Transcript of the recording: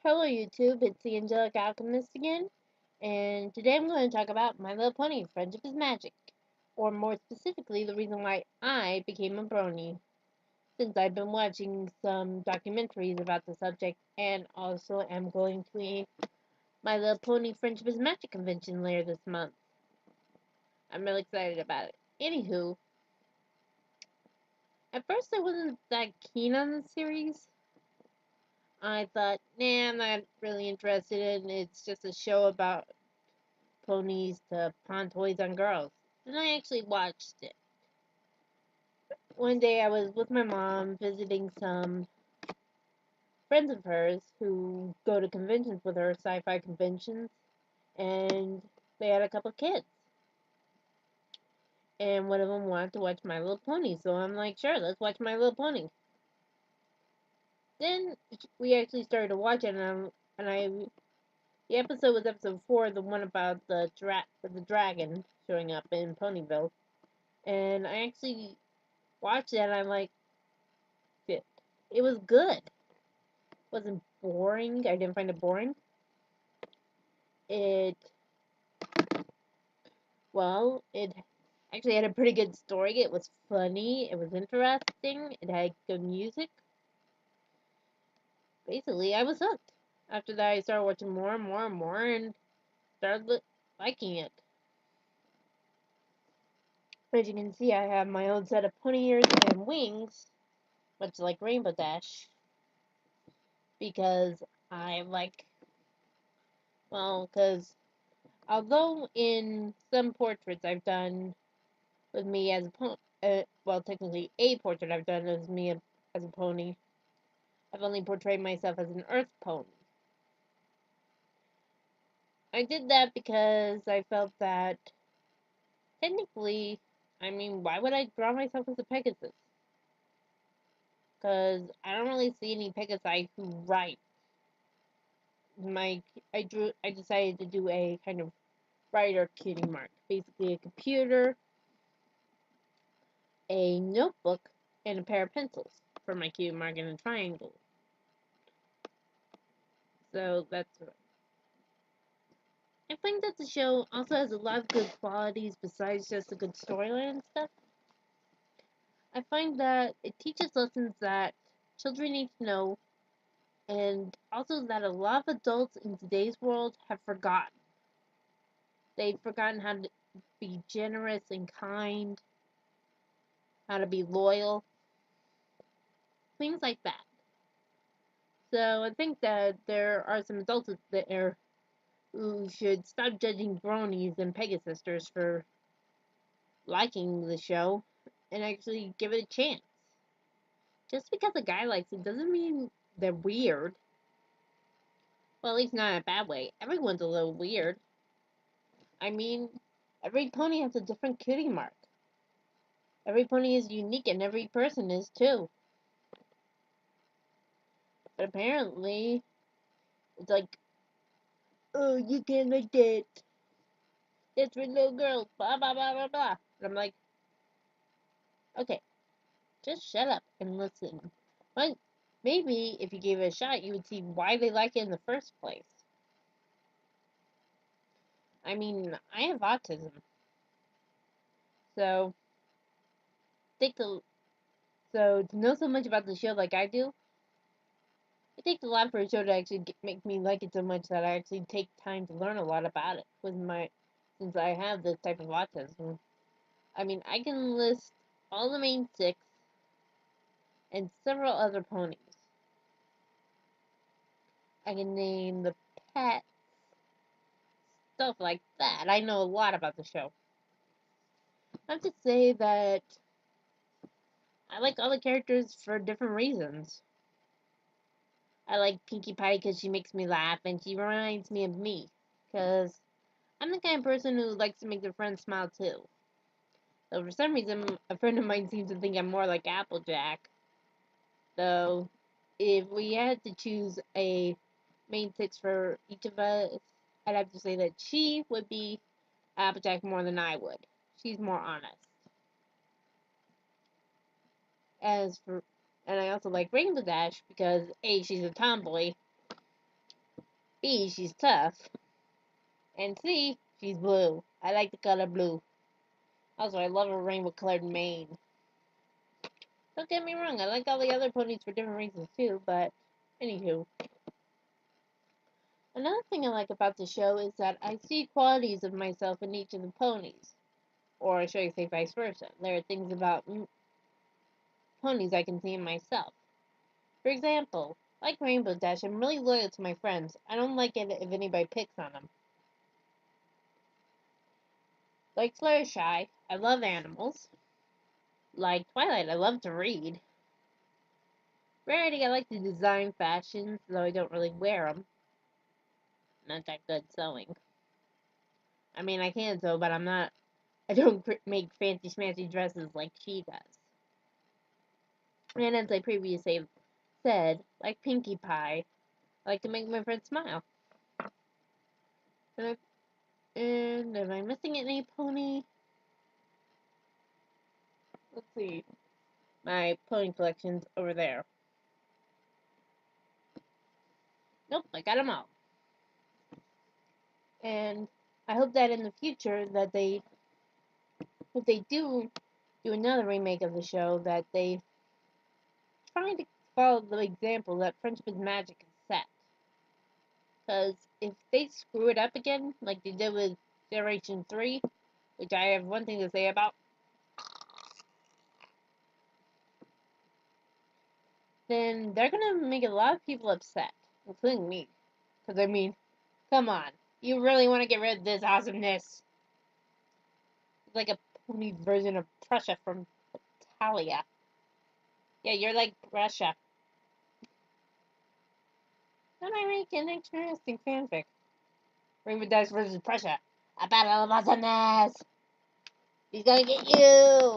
Hello YouTube, it's the Angelic Alchemist again, and today I'm going to talk about My Little Pony, Friendship is Magic, or more specifically, the reason why I became a brony, since I've been watching some documentaries about the subject, and also am going to a My Little Pony Friendship is Magic convention later this month. I'm really excited about it. Anywho, at first I wasn't that keen on the series. I thought, nah, I'm not really interested in it. It's just a show about ponies to pawn toys on girls. And I actually watched it. One day I was with my mom visiting some friends of hers who go to conventions with her, sci-fi conventions, and they had a couple kids. And one of them wanted to watch My Little Pony, so I'm like, sure, let's watch My Little Pony. Then we actually started to watch it, the episode was episode 4, the one about the dragon showing up in Ponyville. And I actually watched it, and I'm like, it was good. It wasn't boring. I didn't find it boring. It it actually had a pretty good story. It was funny. It was interesting. It had good music. Basically, I was hooked. After that, I started watching more and more and more, and started liking it. As you can see, I have my own set of pony ears and wings, much like Rainbow Dash, because I like, because although in some portraits I've done with me as a pony, technically a portrait I've done as me as a pony, I've only portrayed myself as an earth pony. I did that because I felt that technically, why would I draw myself as a Pegasus? Because I don't really see any Pegasi who write. I decided to do a kind of writer cutie mark, basically a computer, a notebook, and a pair of pencils for my cutie mark and a triangle. So that's what I think that the show also has a lot of good qualities besides just a good storyline and stuff. I find that it teaches lessons that children need to know, and also that a lot of adults in today's world have forgotten. They've forgotten how to be generous and kind, how to be loyal, things like that. So I think that there are some adults there who should stop judging bronies and Pegasisters for liking the show and actually give it a chance. Just because a guy likes it doesn't mean they're weird. Well, at least not in a bad way. Everyone's a little weird. I mean, every pony has a different cutie mark. Every pony is unique and every person is too. But apparently, it's like, oh, you can't like that. That's for little girls, blah, blah, blah, blah, blah. And I'm like, okay, just shut up and listen. But maybe if you gave it a shot, you would see why they like it in the first place. I have autism. So, take the so to know so much about the show like I do, it takes a lot for a show to actually make me like it so much that I actually take time to learn a lot about it. Since I have this type of autism, I can list all the main six and several other ponies. I can name the pets, stuff like that. I know a lot about the show. I have to say that I like all the characters for different reasons. I like Pinkie Pie because she makes me laugh and she reminds me of me. Because I'm the kind of person who likes to make their friends smile too. So for some reason, a friend of mine seems to think I'm more like Applejack. So if we had to choose a main six for each of us, I'd have to say that she would be Applejack more than I would. She's more honest. As for, and I also like Rainbow Dash because A, she's a tomboy, B, she's tough. And C, she's blue. I like the color blue. Also, I love her rainbow colored mane. Don't get me wrong, I like all the other ponies for different reasons too, but anywho. Another thing I like about the show is that I see qualities of myself in each of the ponies. Or should I say vice versa? There are things about ponies I can see in myself. For example, like Rainbow Dash, I'm really loyal to my friends. I don't like it if anybody picks on them. Like Fluttershy, I love animals. Like Twilight, I love to read. Rarity, I like to design fashions, though I don't really wear them. Not that good sewing. I mean, I can sew, but I don't make fancy schmancy dresses like she does. And as I previously said, like Pinkie Pie, I like to make my friends smile. And am I missing any pony? Let's see. My pony collection's over there. Nope, I got them all. And I hope that in the future that if they do another remake of the show, that they try to follow the example that Friendship is Magic has set. Because if they screw it up again, like they did with Generation 3, which I have one thing to say about, then they're gonna make a lot of people upset, including me. Because, I mean, come on. You really want to get rid of this awesomeness? It's like a pony version of Prussia from Talia. Yeah, you're like Prussia. That might make an interesting fanfic. Rainbow Dash versus Prussia. A battle of awesomeness! He's gonna get you!